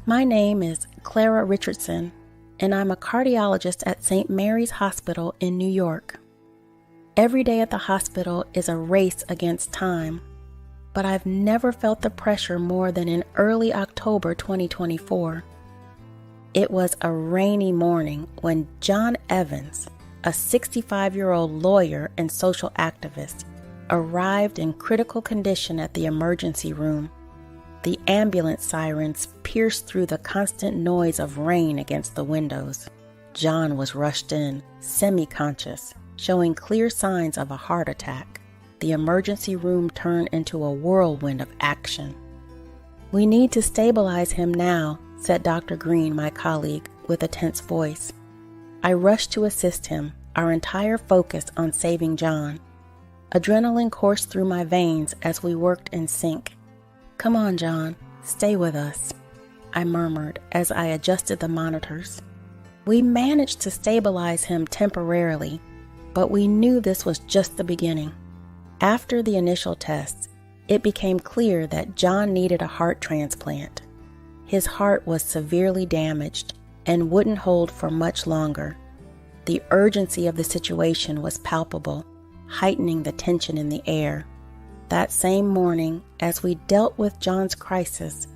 My name is Clara Richardson, and I'm a cardiologist at St. Mary's Hospital in New York. Every day at the hospital is a race against time, but I've never felt the pressure more than in early October 2024. It was a rainy morning when John Evans, a 65-year-old lawyer and social activist, arrived in critical condition at the emergency room. The ambulance sirens pierced through the constant noise of rain against the windows. John was rushed in, semi-conscious, showing clear signs of a heart attack. The emergency room turned into a whirlwind of action. "We need to stabilize him now," said Dr. Green, my colleague, with a tense voice. I rushed to assist him, our entire focus on saving John. Adrenaline coursed through my veins as we worked in sync. "Come on, John, stay with us," I murmured as I adjusted the monitors. We managed to stabilize him temporarily, but we knew this was just the beginning. After the initial tests, it became clear that John needed a heart transplant. His heart was severely damaged and wouldn't hold for much longer. The urgency of the situation was palpable, heightening the tension in the air. That same morning, as we dealt with John's crisis,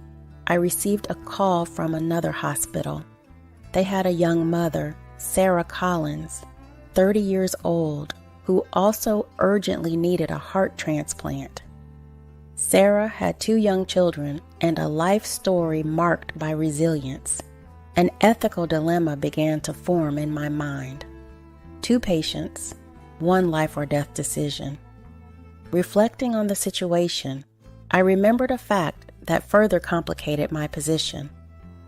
I received a call from another hospital. They had a young mother, Sarah Collins, 30 years old, who also urgently needed a heart transplant. Sarah had 2 young children and a life story marked by resilience. An ethical dilemma began to form in my mind. 2 patients, 1 life or death decision. Reflecting on the situation, I remembered a fact that further complicated my position.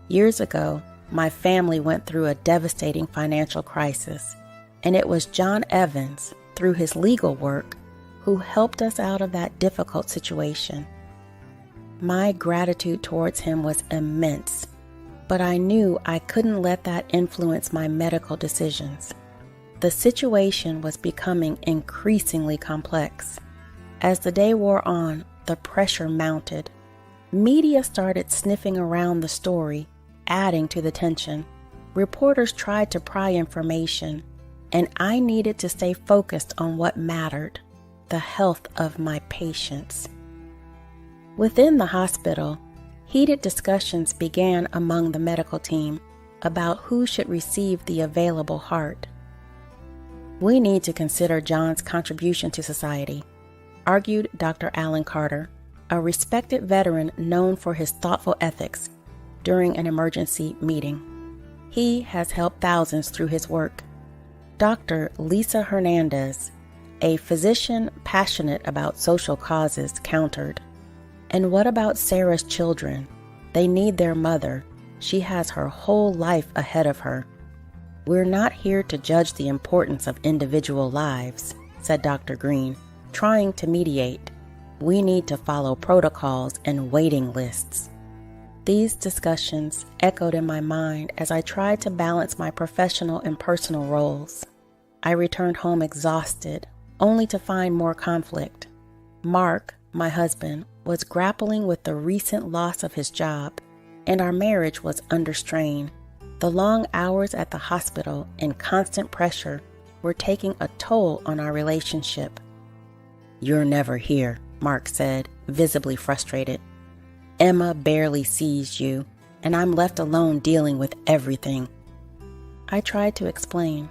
Years ago, my family went through a devastating financial crisis, and it was John Evans, through his legal work, who helped us out of that difficult situation. My gratitude towards him was immense, but I knew I couldn't let that influence my medical decisions. The situation was becoming increasingly complex. As the day wore on, the pressure mounted. Media started sniffing around the story, adding to the tension. Reporters tried to pry information, and I needed to stay focused on what mattered, the health of my patients. Within the hospital, heated discussions began among the medical team about who should receive the available heart. "We need to consider John's contribution to society," argued Dr. Alan Carter, a respected veteran known for his thoughtful ethics, during an emergency meeting. "He has helped thousands through his work." Dr. Lisa Hernandez, a physician passionate about social causes, countered, "And what about Sarah's children? They need their mother. She has her whole life ahead of her." "We're not here to judge the importance of individual lives," said Dr. Green, trying to mediate. "We need to follow protocols and waiting lists." These discussions echoed in my mind as I tried to balance my professional and personal roles. I returned home exhausted, only to find more conflict. Mark, my husband, was grappling with the recent loss of his job, and our marriage was under strain. The long hours at the hospital and constant pressure were taking a toll on our relationship. "You're never here," Mark said, visibly frustrated. "Emma barely sees you, and I'm left alone dealing with everything." I tried to explain.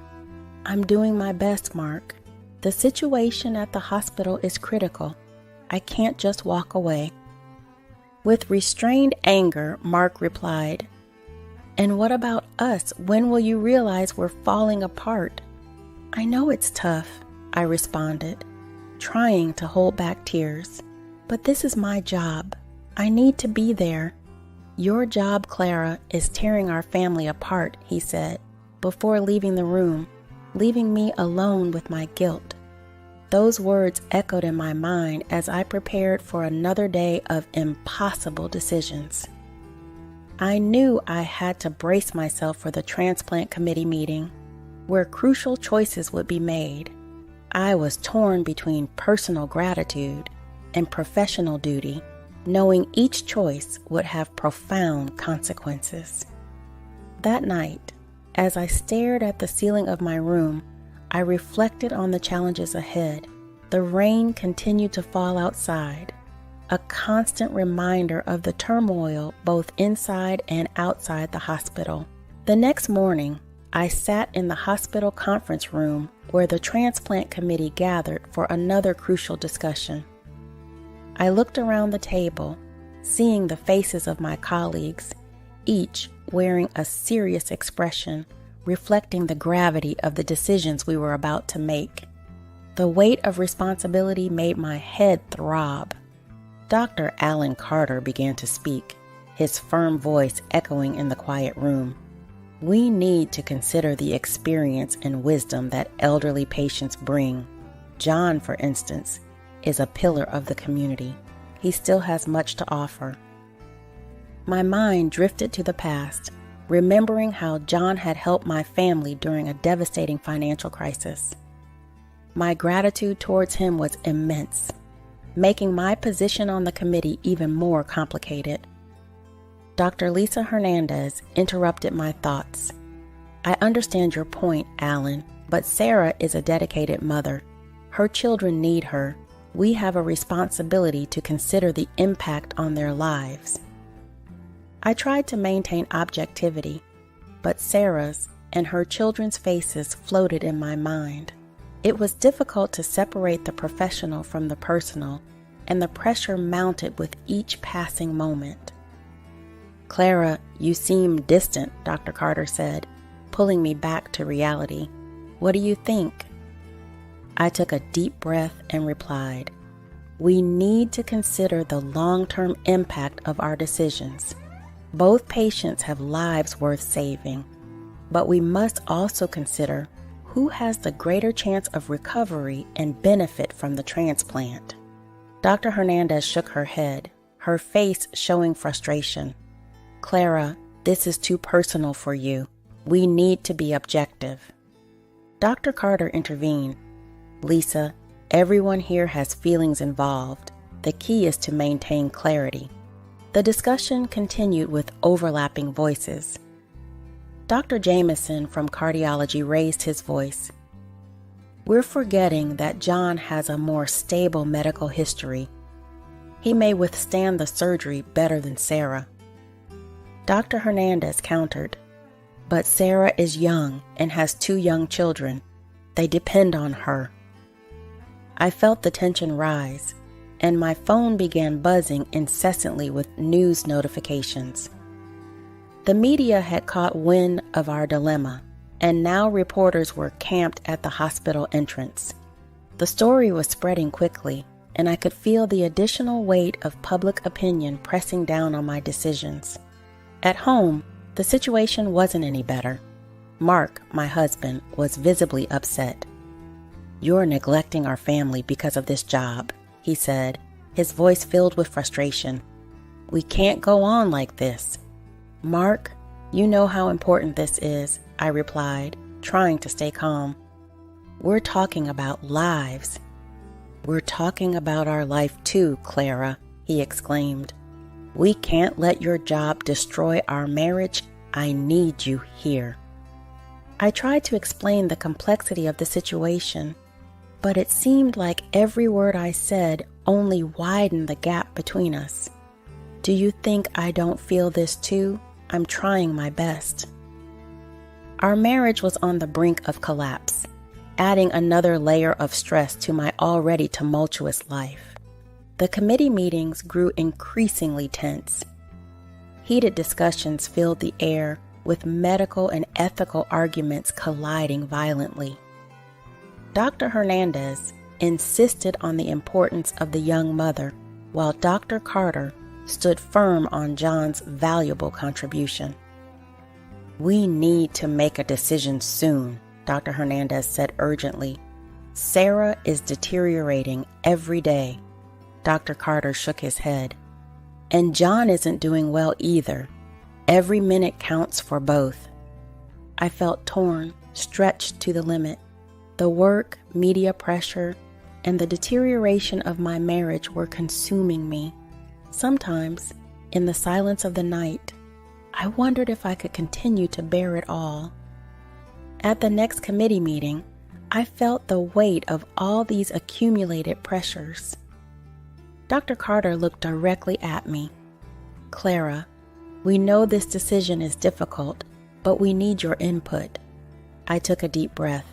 "I'm doing my best, Mark. The situation at the hospital is critical. I can't just walk away." With restrained anger, Mark replied, "And what about us? When will you realize we're falling apart?" "I know it's tough," I responded, trying to hold back tears. "But this is my job. I need to be there." "Your job, Clara, is tearing our family apart," he said, before leaving the room, leaving me alone with my guilt. Those words echoed in my mind as I prepared for another day of impossible decisions. I knew I had to brace myself for the transplant committee meeting, where crucial choices would be made. I was torn between personal gratitude and professional duty. knowing each choice would have profound consequences. That night, as I stared at the ceiling of my room, I reflected on the challenges ahead. The rain continued to fall outside, a constant reminder of the turmoil both inside and outside the hospital. The next morning, I sat in the hospital conference room where the transplant committee gathered for another crucial discussion. I looked around the table, seeing the faces of my colleagues, each wearing a serious expression, reflecting the gravity of the decisions we were about to make. The weight of responsibility made my head throb. Dr. Alan Carter began to speak, his firm voice echoing in the quiet room. We need to consider the experience and wisdom that elderly patients bring. John, for instance, is a pillar of the community. He still has much to offer. My mind drifted to the past, remembering how John had helped my family during a devastating financial crisis. My gratitude towards him was immense, making my position on the committee even more complicated. Dr. Lisa Hernandez interrupted my thoughts. I understand your point, Alan, but Sarah is a dedicated mother. Her children need her. We have a responsibility to consider the impact on their lives. I tried to maintain objectivity, but Sarah's and her children's faces floated in my mind. It was difficult to separate the professional from the personal, and the pressure mounted with each passing moment. Clara, you seem distant, Dr. Carter said, pulling me back to reality. What do you think? I took a deep breath and replied, we need to consider the long-term impact of our decisions. Both patients have lives worth saving, but we must also consider who has the greater chance of recovery and benefit from the transplant. Dr. Hernandez shook her head, her face showing frustration. Clara, this is too personal for you. We need to be objective. Dr. Carter intervened. Lisa, everyone here has feelings involved. The key is to maintain clarity. The discussion continued with overlapping voices. Dr. Jameson from cardiology raised his voice. We're forgetting that John has a more stable medical history. He may withstand the surgery better than Sarah. Dr. Hernandez countered, but Sarah is young and has 2 young children. They depend on her. I felt the tension rise, and my phone began buzzing incessantly with news notifications. The media had caught wind of our dilemma, and now reporters were camped at the hospital entrance. The story was spreading quickly, and I could feel the additional weight of public opinion pressing down on my decisions. At home, the situation wasn't any better. Mark, my husband, was visibly upset. You're neglecting our family because of this job, he said, his voice filled with frustration. We can't go on like this. Mark, you know how important this is, I replied, trying to stay calm. We're talking about lives. We're talking about our life too, Clara, he exclaimed. We can't let your job destroy our marriage. I need you here. I tried to explain the complexity of the situation, but it seemed like every word I said only widened the gap between us. Do you think I don't feel this too? I'm trying my best. Our marriage was on the brink of collapse, adding another layer of stress to my already tumultuous life. The committee meetings grew increasingly tense. Heated discussions filled the air, with medical and ethical arguments colliding violently. Dr. Hernandez insisted on the importance of the young mother, while Dr. Carter stood firm on John's valuable contribution. We need to make a decision soon, Dr. Hernandez said urgently. Sarah is deteriorating every day. Dr. Carter shook his head. And John isn't doing well either. Every minute counts for both. I felt torn, stretched to the limit. The work, media pressure, and the deterioration of my marriage were consuming me. Sometimes, in the silence of the night, I wondered if I could continue to bear it all. At the next committee meeting, I felt the weight of all these accumulated pressures. Dr. Carter looked directly at me. "Clara, we know this decision is difficult, but we need your input." I took a deep breath,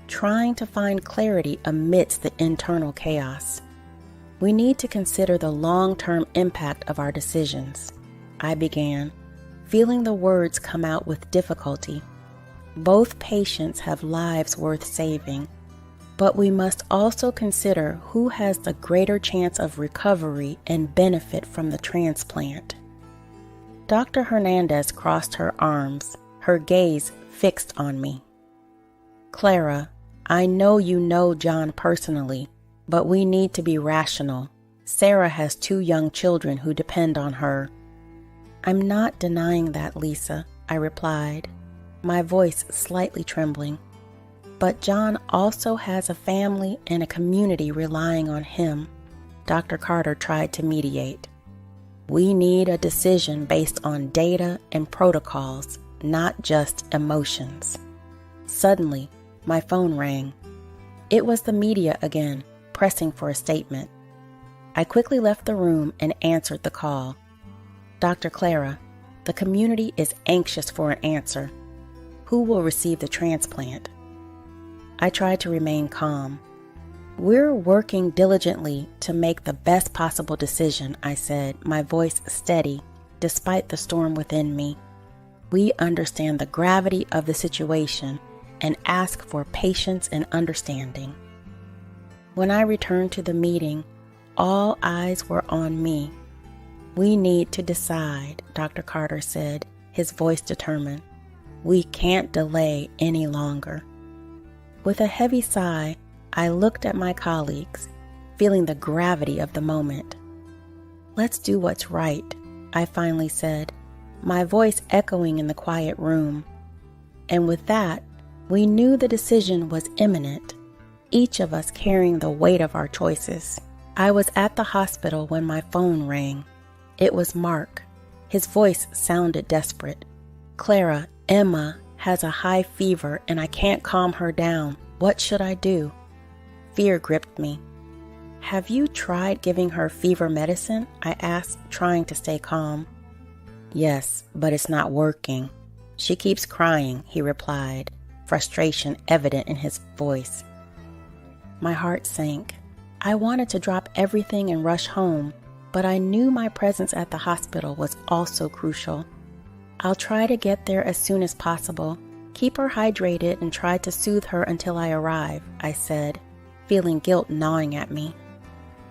trying to find clarity amidst the internal chaos. "We need to consider the long-term impact of our decisions," I began, feeling the words come out with difficulty. "Both patients have lives worth saving, but we must also consider who has the greater chance of recovery and benefit from the transplant." Dr. Hernandez crossed her arms, her gaze fixed on me. "Clara, I know you know John personally, but we need to be rational. Sarah has 2 young children who depend on her." "I'm not denying that, Lisa," I replied, my voice slightly trembling. "But John also has a family and a community relying on him." Dr. Carter tried to mediate. "We need a decision based on data and protocols, not just emotions." Suddenly, my phone rang. It was the media again, pressing for a statement. I quickly left the room and answered the call. "Dr. Clara, the community is anxious for an answer. Who will receive the transplant?" I tried to remain calm. "We're working diligently to make the best possible decision," I said, my voice steady, despite the storm within me. "We understand the gravity of the situation and ask for patience and understanding." When I returned to the meeting, all eyes were on me. "We need to decide," Dr. Carter said, his voice determined. "We can't delay any longer." With a heavy sigh, I looked at my colleagues, feeling the gravity of the moment. "Let's do what's right," I finally said, my voice echoing in the quiet room. And with that, we knew the decision was imminent, each of us carrying the weight of our choices. I was at the hospital when my phone rang. It was Mark. His voice sounded desperate. "Clara, Emma has a high fever and I can't calm her down. What should I do?" Fear gripped me. "Have you tried giving her fever medicine?" I asked, trying to stay calm. "Yes, but it's not working. She keeps crying," he replied, frustration evident in his voice. My heart sank. I wanted to drop everything and rush home, but I knew my presence at the hospital was also crucial. "I'll try to get there as soon as possible. Keep her hydrated and try to soothe her until I arrive," I said, feeling guilt gnawing at me.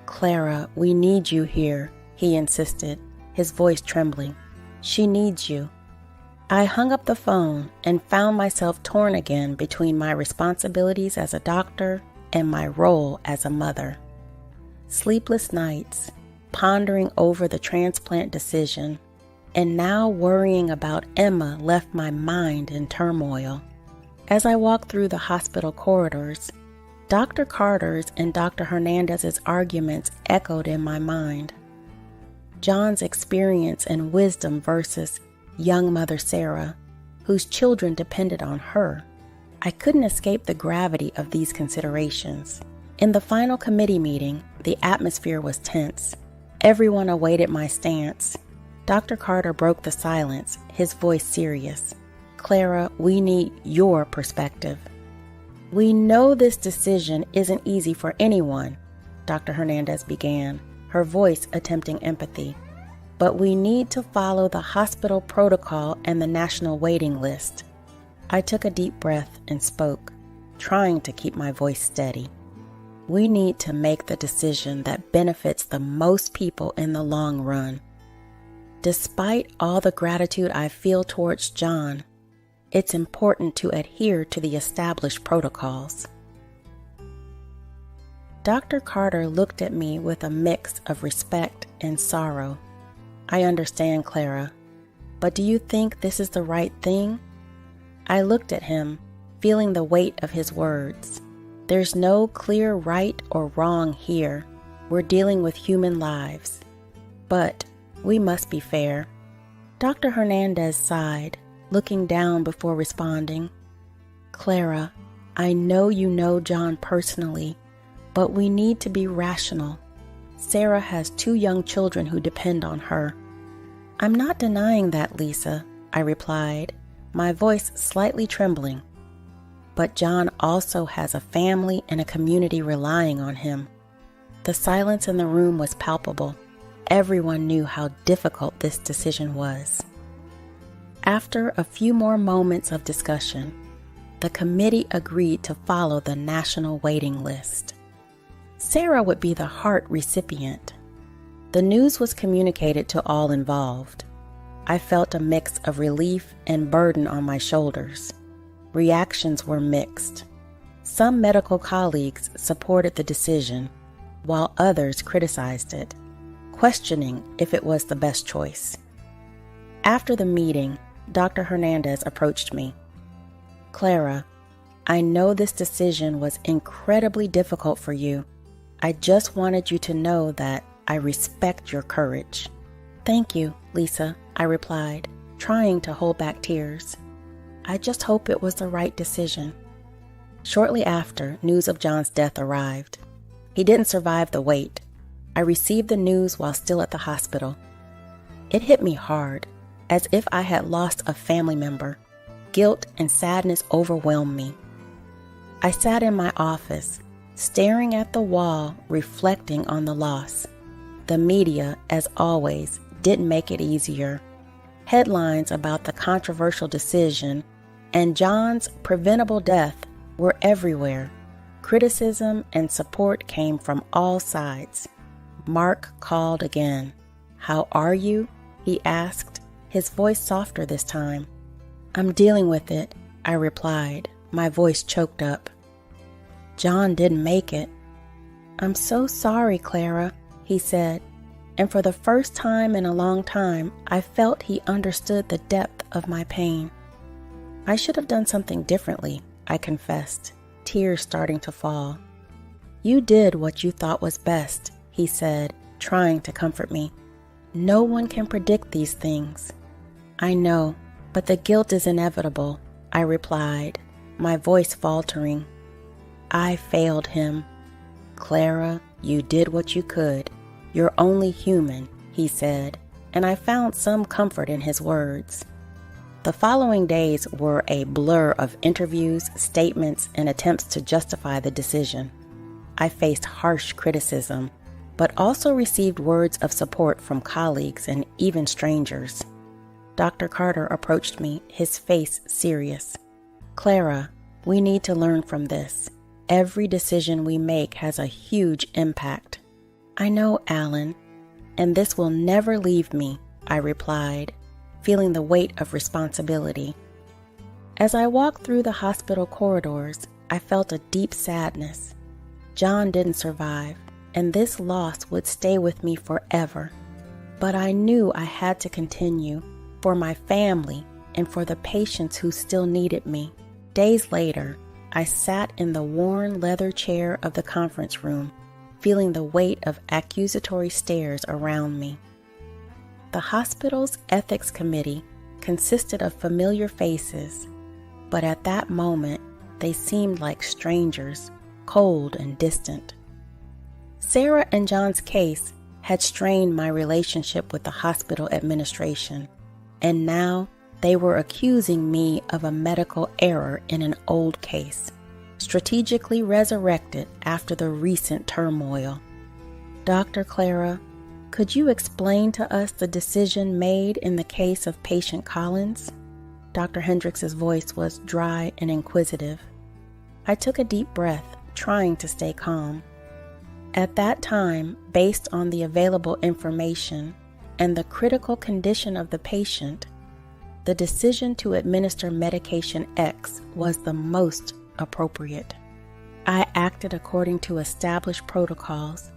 "Clara, we need you here," he insisted, his voice trembling. "She needs you." I hung up the phone and found myself torn again between my responsibilities as a doctor and my role as a mother. Sleepless nights, pondering over the transplant decision, and now worrying about Emma left my mind in turmoil. As I walked through the hospital corridors, Dr. Carter's and Dr. Hernandez's arguments echoed in my mind. John's experience and wisdom versus young mother Sarah, whose children depended on her. I couldn't escape the gravity of these considerations. In the final committee meeting, the atmosphere was tense. Everyone awaited my stance. Dr. Carter broke the silence, his voice serious. "Clara, we need your perspective." "We know this decision isn't easy for anyone," Dr. Hernandez began, her voice attempting empathy. "But we need to follow the hospital protocol and the national waiting list." I took a deep breath and spoke, trying to keep my voice steady. "We need to make the decision that benefits the most people in the long run. Despite all the gratitude I feel towards John, it's important to adhere to the established protocols." Dr. Carter looked at me with a mix of respect and sorrow. "I understand, Clara, but do you think this is the right thing?" I looked at him, feeling the weight of his words. "There's no clear right or wrong here. We're dealing with human lives. But we must be fair. Dr. Hernandez sighed, looking down before responding. Clara, I know you know John personally, but we need to be rational. Sarah has 2 young children who depend on her. I'm not denying that, Lisa, I replied, my voice slightly trembling. But John also has a family and a community relying on him. The silence in the room was palpable. Everyone knew how difficult this decision was. After a few more moments of discussion, the committee agreed to follow the national waiting list. Sarah would be the heart recipient. The news was communicated to all involved. I felt a mix of relief and burden on my shoulders. Reactions were mixed. Some medical colleagues supported the decision, while others criticized it, questioning if it was the best choice. After the meeting, Dr. Hernandez approached me. Clara, I know this decision was incredibly difficult for you. I just wanted you to know that I respect your courage. Thank you, Lisa, I replied, trying to hold back tears. I just hope it was the right decision. Shortly after, news of John's death arrived. He didn't survive the wait. I received the news while still at the hospital. It hit me hard, as if I had lost a family member. Guilt and sadness overwhelmed me. I sat in my office, staring at the wall, reflecting on the loss. The media, as always, didn't make it easier. Headlines about the controversial decision and John's preventable death were everywhere. Criticism and support came from all sides. Mark called again. "How are you?" he asked, his voice softer this time. "I'm dealing with it," I replied, my voice choked up. "John didn't make it." "I'm so sorry, Clara," he said, and for the first time in a long time, I felt he understood the depth of my pain. I should have done something differently, I confessed, tears starting to fall. "You did what you thought was best," he said, trying to comfort me. "No one can predict these things." "I know, but the guilt is inevitable," I replied, my voice faltering. "I failed him." "Clara, you did what you could. You're only human," he said, and I found some comfort in his words. The following days were a blur of interviews, statements, and attempts to justify the decision. I faced harsh criticism, but also received words of support from colleagues and even strangers. Dr. Carter approached me, his face serious. "Clara, we need to learn from this. Every decision we make has a huge impact." "I know, Alan, and this will never leave me," I replied, feeling the weight of responsibility. As I walked through the hospital corridors, I felt a deep sadness. John didn't survive, and this loss would stay with me forever. But I knew I had to continue, for my family and for the patients who still needed me. Days later, I sat in the worn leather chair of the conference room, feeling the weight of accusatory stares around me. The hospital's ethics committee consisted of familiar faces, but at that moment, they seemed like strangers, cold and distant. Sarah and John's case had strained my relationship with the hospital administration, and now they were accusing me of a medical error in an old case, strategically resurrected after the recent turmoil. "Dr. Clara, could you explain to us the decision made in the case of patient Collins?" Dr. Hendricks' voice was dry and inquisitive. I took a deep breath, trying to stay calm. At that time, based on the available information and the critical condition of the patient, the decision to administer medication X was the most appropriate. I acted according to established protocols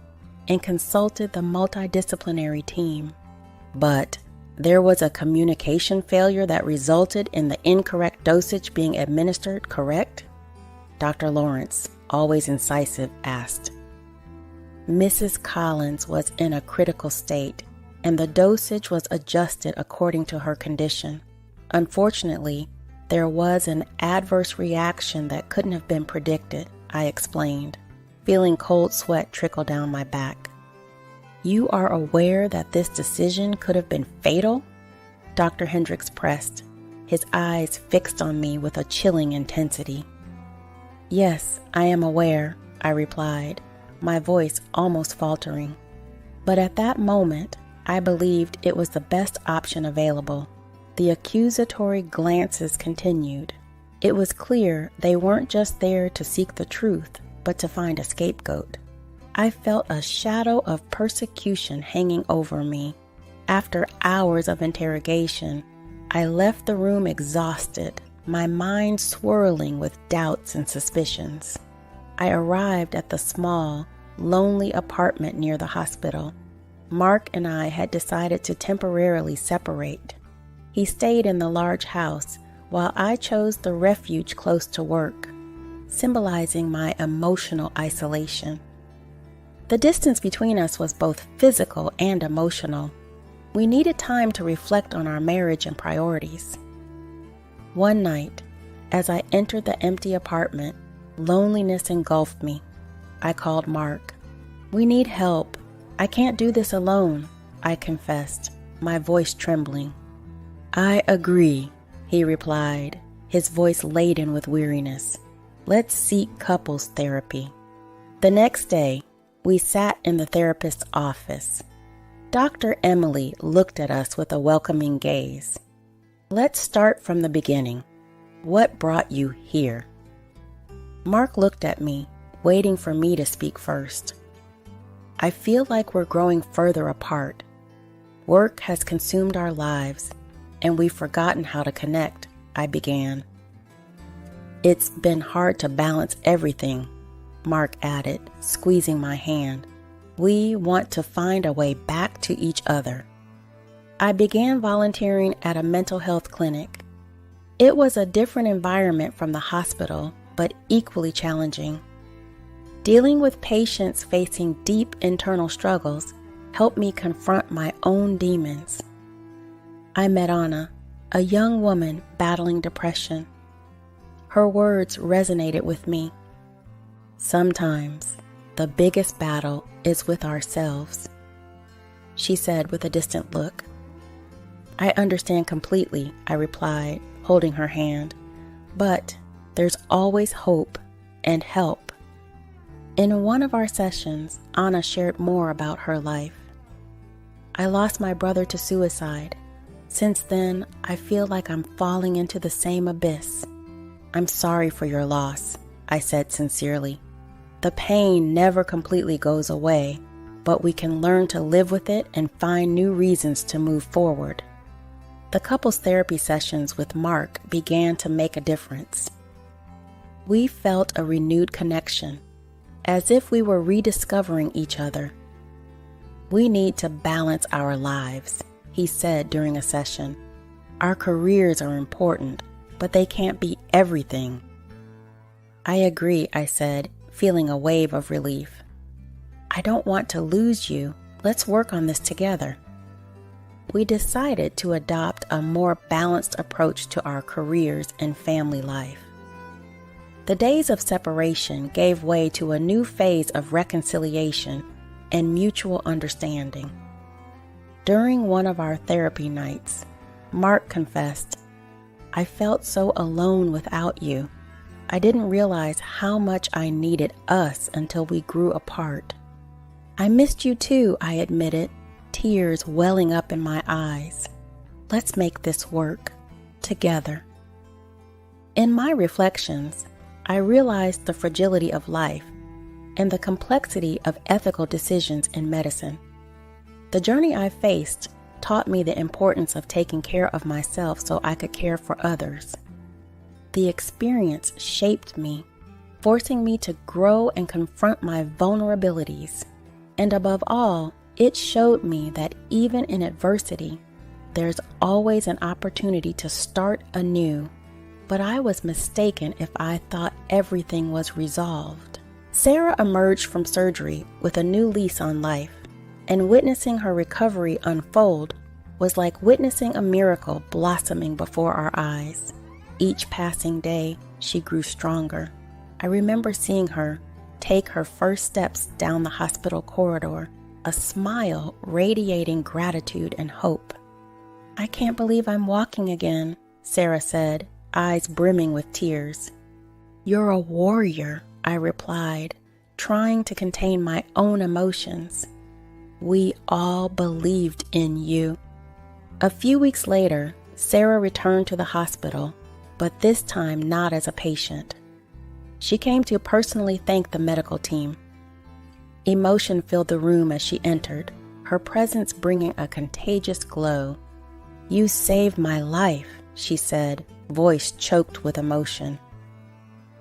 and consulted the multidisciplinary team. But there was a communication failure that resulted in the incorrect dosage being administered, correct? Dr. Lawrence, always incisive, asked. Mrs. Collins was in a critical state, and the dosage was adjusted according to her condition. Unfortunately, there was an adverse reaction that couldn't have been predicted, I explained, feeling cold sweat trickle down my back. You are aware that this decision could have been fatal? Dr. Hendricks pressed, his eyes fixed on me with a chilling intensity. Yes, I am aware, I replied, my voice almost faltering. But at that moment, I believed it was the best option available. The accusatory glances continued. It was clear they weren't just there to seek the truth, but to find a scapegoat. I felt a shadow of persecution hanging over me. After hours of interrogation, I left the room exhausted, my mind swirling with doubts and suspicions. I arrived at the small, lonely apartment near the hospital. Mark and I had decided to temporarily separate. He stayed in the large house while I chose the refuge close to work, symbolizing my emotional isolation. The distance between us was both physical and emotional. We needed time to reflect on our marriage and priorities. One night, as I entered the empty apartment, loneliness engulfed me. I called Mark. We need help. I can't do this alone, I confessed, my voice trembling. I agree, he replied, his voice laden with weariness. Let's seek couples therapy. The next day, we sat in the therapist's office. Dr. Emily looked at us with a welcoming gaze. Let's start from the beginning. What brought you here? Mark looked at me, waiting for me to speak first. I feel like we're growing further apart. Work has consumed our lives, and we've forgotten how to connect, I began. It's been hard to balance everything, Mark added, squeezing my hand. We want to find a way back to each other. I began volunteering at a mental health clinic. It was a different environment from the hospital, but equally challenging. Dealing with patients facing deep internal struggles helped me confront my own demons. I met Anna, a young woman battling depression. Her words resonated with me. Sometimes the biggest battle is with ourselves, she said with a distant look. I understand completely, I replied, holding her hand, but there's always hope and help. In one of our sessions, Anna shared more about her life. I lost my brother to suicide. Since then, I feel like I'm falling into the same abyss. I'm sorry for your loss, I said sincerely. The pain never completely goes away, but we can learn to live with it and find new reasons to move forward. The couples therapy sessions with Mark began to make a difference. We felt a renewed connection, as if we were rediscovering each other. We need to balance our lives, he said during a session. Our careers are important, but they can't be everything. I agree, I said, feeling a wave of relief. I don't want to lose you. Let's work on this together. We decided to adopt a more balanced approach to our careers and family life. The days of separation gave way to a new phase of reconciliation and mutual understanding. During one of our therapy nights, Mark confessed, I felt so alone without you. I didn't realize how much I needed us until we grew apart. I missed you too, I admitted, tears welling up in my eyes. Let's make this work together. In my reflections, I realized the fragility of life and the complexity of ethical decisions in medicine. The journey I faced taught me the importance of taking care of myself so I could care for others. The experience shaped me, forcing me to grow and confront my vulnerabilities. And above all, it showed me that even in adversity, there's always an opportunity to start anew. But I was mistaken if I thought everything was resolved. Sarah emerged from surgery with a new lease on life. and witnessing her recovery unfold was like witnessing a miracle blossoming before our eyes. Each passing day, she grew stronger. I remember seeing her take her first steps down the hospital corridor, a smile radiating gratitude and hope. "I can't believe I'm walking again," Sarah said, eyes brimming with tears. "You're a warrior," I replied, trying to contain my own emotions. "We all believed in you." A few weeks later, Sarah returned to the hospital, but this time not as a patient. She came to personally thank the medical team. Emotion filled the room as she entered, her presence bringing a contagious glow. "You saved my life," she said, voice choked with emotion.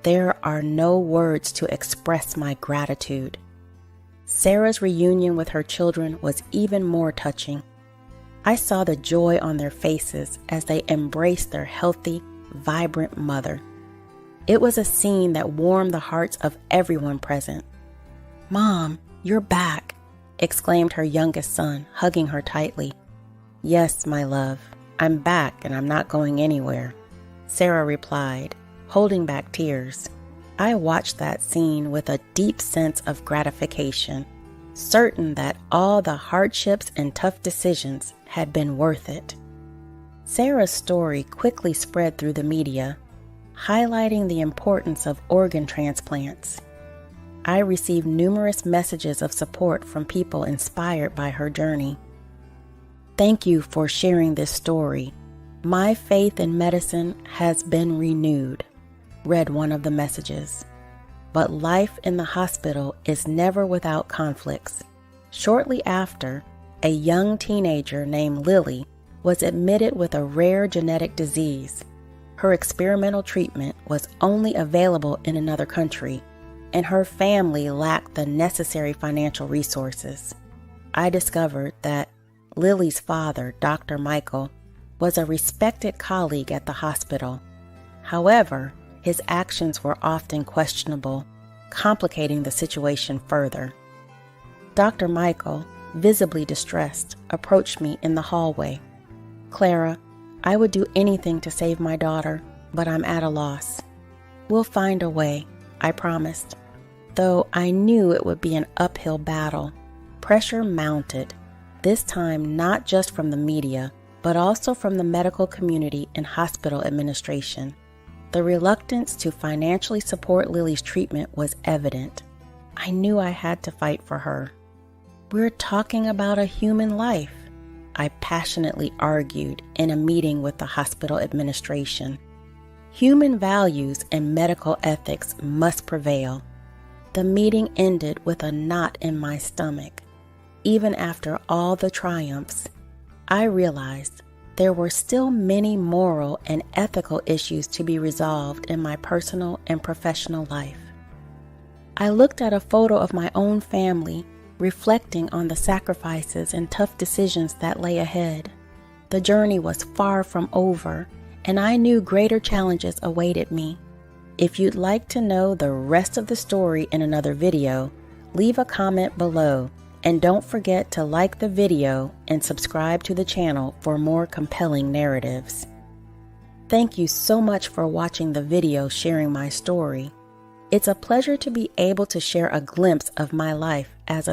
There are no words to express my gratitude. Sarah's reunion with her children was even more touching. I saw the joy on their faces as they embraced their healthy, vibrant mother. It was a scene that warmed the hearts of everyone present. "Mom, you're back," exclaimed her youngest son, hugging her tightly. "Yes, my love, I'm back and I'm not going anywhere," Sarah replied, holding back tears. I watched that scene with a deep sense of gratification, certain that all the hardships and tough decisions had been worth it. Sarah's story quickly spread through the media, highlighting the importance of organ transplants. I received numerous messages of support from people inspired by her journey. "Thank you for sharing this story. My faith in medicine has been renewed," read one of the messages. But life in the hospital is never without conflicts. Shortly after, a young teenager named Lily was admitted with a rare genetic disease. Her experimental treatment was only available in another country, and her family lacked the necessary financial resources. I discovered that Lily's father, Dr. Michael, was a respected colleague at the hospital. However, his actions were often questionable, complicating the situation further. Dr. Michael, visibly distressed, approached me in the hallway. "Clara, I would do anything to save my daughter, but I'm at a loss." "We'll find a way," I promised. Though I knew it would be an uphill battle, pressure mounted, this time not just from the media, but also from the medical community and hospital administration. The reluctance to financially support Lily's treatment was evident. I knew I had to fight for her. "We're talking about a human life," I passionately argued in a meeting with the hospital administration. Human values and medical ethics must prevail. The meeting ended with a knot in my stomach. Even after all the triumphs, I realized there were still many moral and ethical issues to be resolved in my personal and professional life. I looked at a photo of my own family, reflecting on the sacrifices and tough decisions that lay ahead. The journey was far from over, and I knew greater challenges awaited me. If you'd like to know the rest of the story in another video, leave a comment below, and don't forget to like the video and subscribe to the channel for more compelling narratives. Thank you so much for watching the video sharing my story. It's a pleasure to be able to share a glimpse of my life as a doctor.